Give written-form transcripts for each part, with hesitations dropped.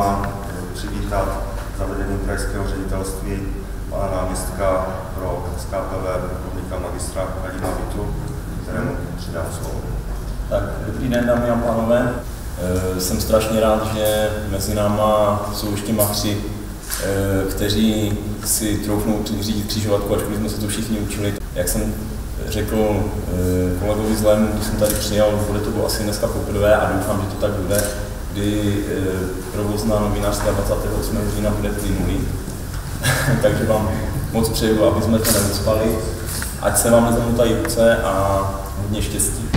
náma přivítat zavedením krajského ředitelství pana náměstka pro SKPV plukovníka magistra Radima Vitru, kterému přidám slovo. Tak, dobrý den, dámy a pánové. Jsem strašně rád, že mezi náma jsou ještě machři, kteří si troufnou řídit křižovatku, ačkoliv jsme se to všichni učili. Jak jsem řekl kolegovi Zlému, když jsem tady přijel, bude to asi dneska poprvé a doufám, že to tak bude, kdy provozná novinářská 28. října bude plynulý. Takže vám moc přeju, aby jsme to neuspali. Ať se vám nezamotají ruce a hodně štěstí.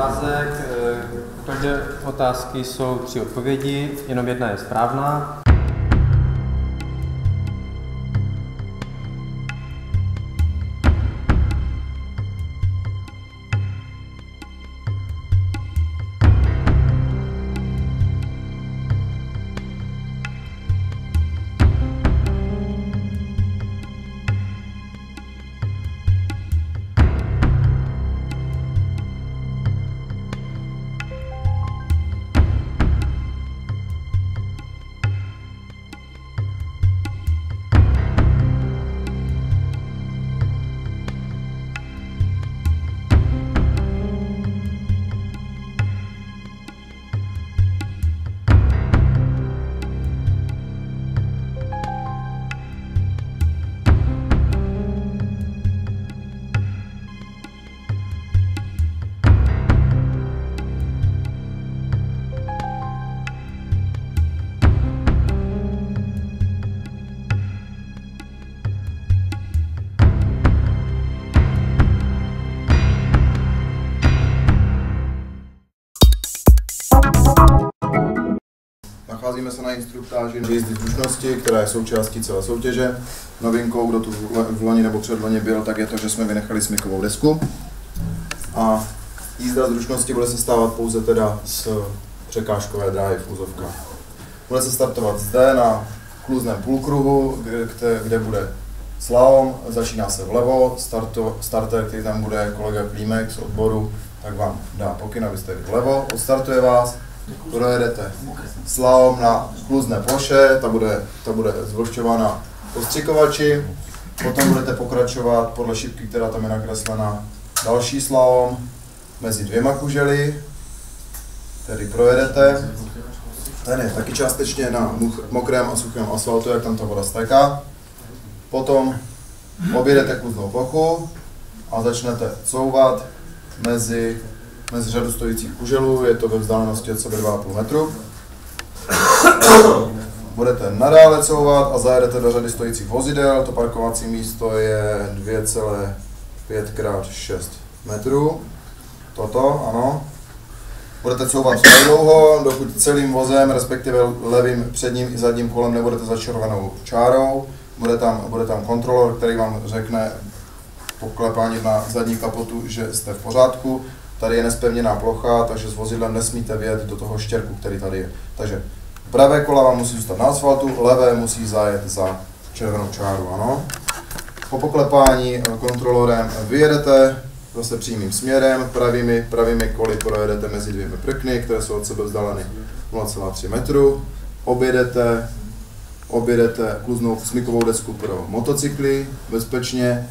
otázek. U každé otázky jsou 3 odpovědi, jenom jedna je správná. Nacházíme se na instruktáži výjezdy zručnosti, která je součástí celé soutěže. Novinkou, kdo tu v loni nebo předloni byl, tak je to, že jsme vynechali smykovou desku. A jízda zručnosti bude se stávat pouze teda z překážkové dráhy v úzovkách. Bude se startovat zde na kluzném půlkruhu, kde bude slalom, začíná se vlevo, starter, který tam bude kolega Klímek z odboru, tak vám dá pokyn, abyste vlevo, odstartuje vás, projedete slalom na kluzné ploše, ta bude zvlhčována postřikovači, potom budete pokračovat podle šipky, která tam je nakreslena, další slalom mezi 2 kužely, který projedete. Ten je taky částečně na mokrém a suchém asfaltu, jak tam ta voda stéká. Potom objedete kluznou plochu a začnete couvat mezi řadu stojících kuželů, je to ve vzdálenosti od sebe 2,5 metru. Budete nadále couvat a zajedete do řady stojících vozidel, to parkovací místo je 2,5 x 6 metrů. Toto, ano. Budete couvat tak dlouho, dokud celým vozem, respektive levým předním i zadním kolem nebudete za červenou čárou. Bude tam kontrolor, který vám řekne po klepání na zadní kapotu, že jste v pořádku. Tady je nespevněná plocha, takže s vozidlem nesmíte vjet do toho štěrku, který tady je. Takže pravé kola vám musí zůstat na asfaltu, levé musí zajet za červenou čáru, ano. Po poklepání kontrolorem vyjedete zase přímým směrem, pravými koly projedete mezi 2 prkny, které jsou od sebe vzdáleny 0,3 metru. Objedete kluznou smykovou desku pro motocykly bezpečně,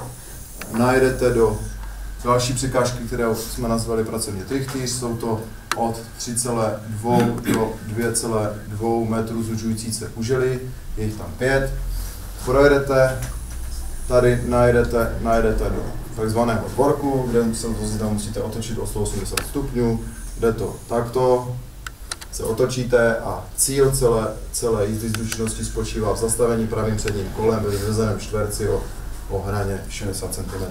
najedete do další překážky, které jsme nazvali pracovně trichtýř, jsou to od 3,2 do 2,2 metrů zužující se kužely, je jich tam 5. Projedete, tady najedete do takzvaného dvorku, kde se vozidla musíte otočit o 180 stupňů, jde to takto, se otočíte a cíl celé jízdy zručnosti spočívá v zastavení pravým předním kolem ve vyvezeném čtverci o hraně 60 cm.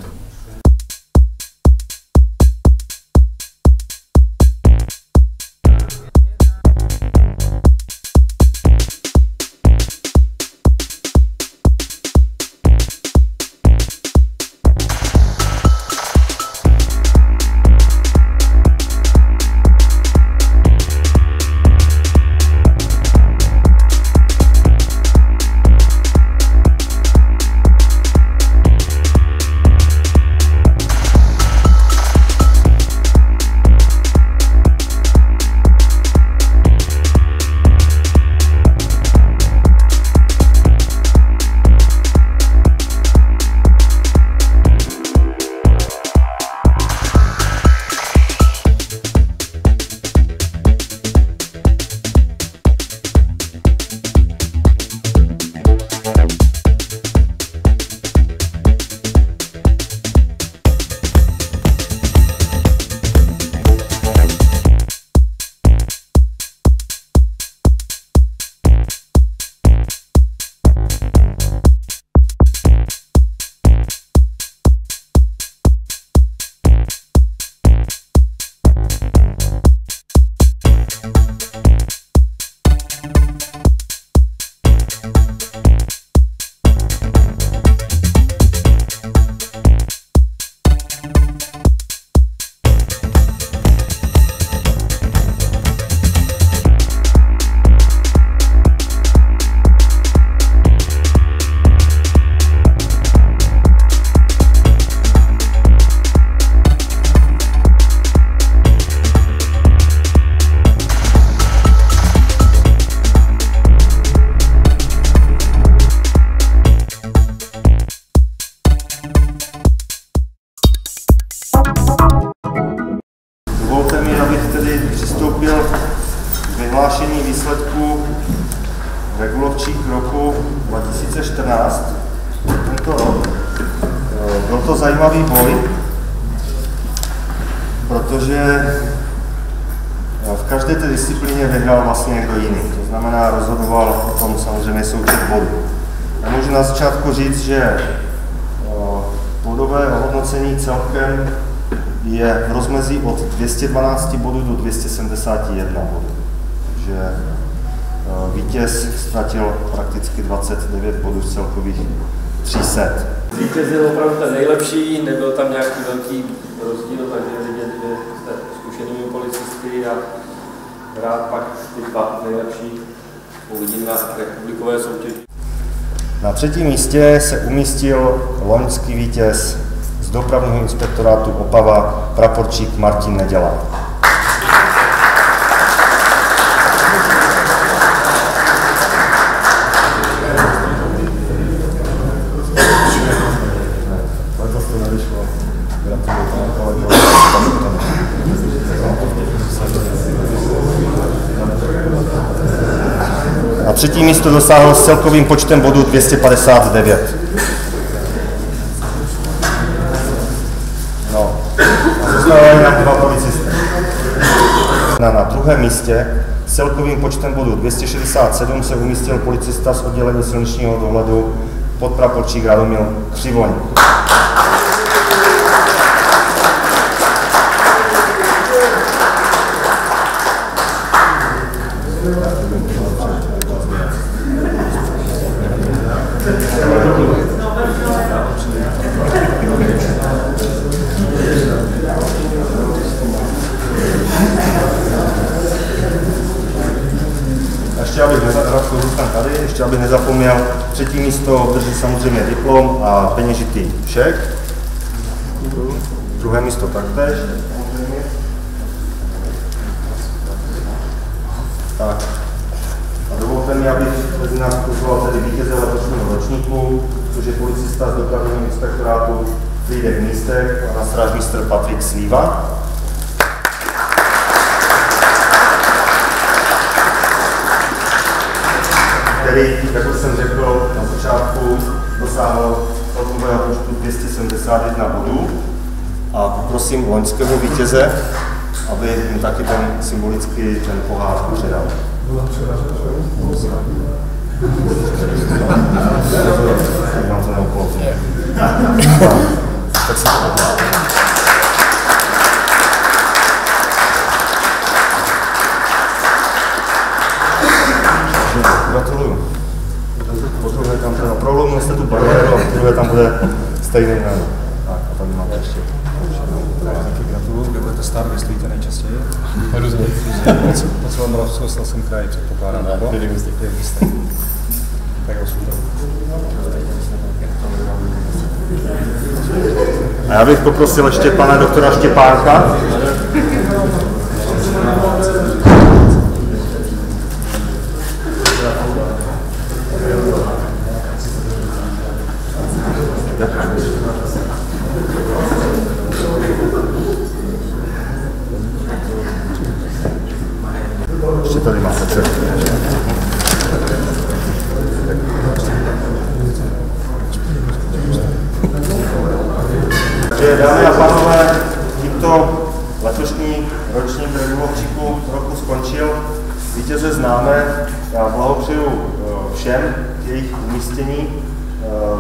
byl vyhlášení výsledků regulovčích roku 2014, tento rok. Byl to zajímavý boj, protože v každé té disciplíně vyhrál vlastně někdo jiný. To znamená, rozhodoval o tom samozřejmě součet bodů. Já můžu na začátku říct, že bodové ohodnocení celkem je v rozmezí od 212 bodů do 271 bodů. Takže vítěz ztratil prakticky 29 bodů z celkových 300. Vítěz je opravdu ten nejlepší, nebyl tam nějaký velký rozdíl, takže vidět, že jste zkušenými policisty a rád pak ty dva nejlepší uvidím na republikové soutěži. Na třetím místě se umístil loňský vítěz z dopravního inspektorátu Opava, praporčík Martin Neděla. A třetí místo dosáhl s celkovým počtem bodů 259. No, a zůstávají nám dva policisté. Na druhém místě s celkovým počtem bodů 267 se umístil policista z oddělení silničního dohledu podpraporčík Radomil Křivoň. Ještě abych nezapomněl, třetí místo obdrží samozřejmě diplom a peněžitý šek. Druhé místo taktéž. Tak. A dovolte mi, abych mezi nás pozval tedy vítěze letošního ročníku, což je policista z dopravního inspektorátu Frýdek Místek a strážmistr Patrik Slíva. Který, jak už jsem řekl na začátku, dosáhl celkového počtu 271 bodů. A poprosím loňského vítěze, aby jim taky ten symbolicky ten pohár předal. Mám to neokolotně. Tak se to gratuluju. Podruhé tam teda prolomil jste tu bariéru a podruhé tam bude stejný jméno. Tak a tady máte ještě. Taky gratuluju, kde budete stát, myslíte nejčastěji? Různě. Po celém Moravskoslezském kraji předpokládám, nebo? Tak jo, super. A já bych poprosil ještě pana doktora Štěpánka. Ještě tady máte čert. Takže dámy a pánové, tímto letošní ročník regulovčíku roku skončil. Vítěze známe, já blahopřeju všem jejich umístění.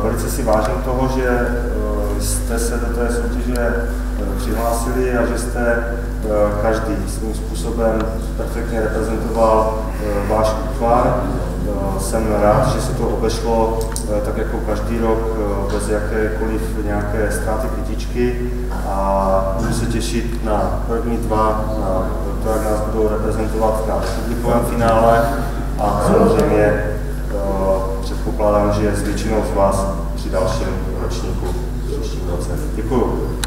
Velice si vážím toho, že jste se do té soutěže přihlásili a že jste každý svým způsobem perfektně reprezentoval váš útvar. Jsem rád, že se to obešlo tak jako každý rok bez jakékoliv nějaké ztráty kytičky a budu se těšit na první dva, na to, jak nás budou reprezentovat na republikovém finále a samozřejmě předpokládám, že s většinou z vás při dalším ročníku v příštím roce. Děkuju.